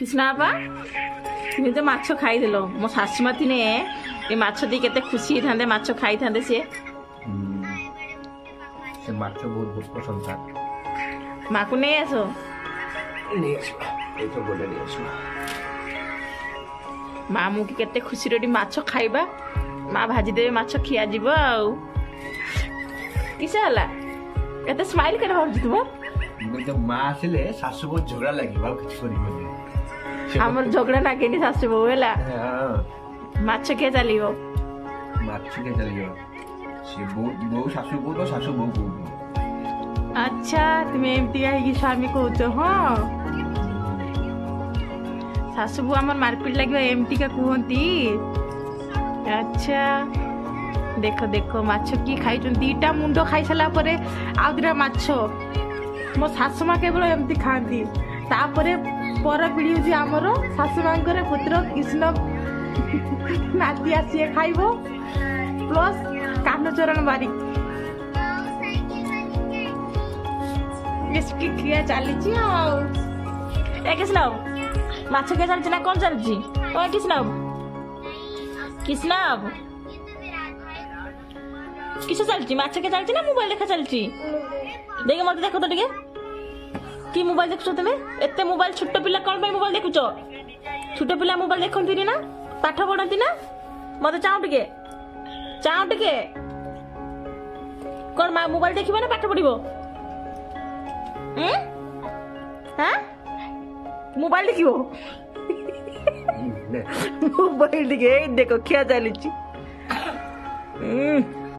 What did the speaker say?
कृष्णा बा तुम तो माछ खाईदेल मो शाशुमा थिने ये माछ दी केते खुशी थांदे माछ खाई थांदे से माछ बहुत पसंद था माँ को नहीं आसो माँ मुझे केते खुशी रे माछ खाइबा माँ भाजी देवे माछ खिया जीव आउ किसे हला केते स्माइल कर भाउजी तुम तो माँ आसिले सासु बहुत झगड़ा लागिबा किछ करिबो हमर झगड़ा ना केनी सासु बहू हला माछ के चलिबो माछ के चलिबो से बहू सासु को तो सासु बहू को अच्छा तुम्हें एमती है स्वामी कहते हाँ सासु बहू आमर मारपीट लगे एमती का कहती अच्छा देख देख माछ की खाई दीटा मुंड खाई सारा आउ दिटा माछ मो शाशुमा केवल एमती खाती तापर पर पीढ़ी हूँ आमर शाशुमा पुत्र कृष्ण नाती आसी खाइब प्लस कानचरण बारिक खिया चली कृष्ण माछ क्या चलती ना कौन चलती ओ कृष्ण कृष्ण किस चलती माछ क्या चलती ना मोबाइल देखा चलती देख मत देख तो टे कि मोबाइल देखुच तुम एत मोबाइल छोट पिला कौन मोबाइल देखुच छोट पिला मोबाइल देखती ना पाठ पढ़ती ना मत चाहू टे कौन मोबाइल देखा ना पाठ पढ़ मोबाइल देखो मोबाइल देखे देखो क्या चली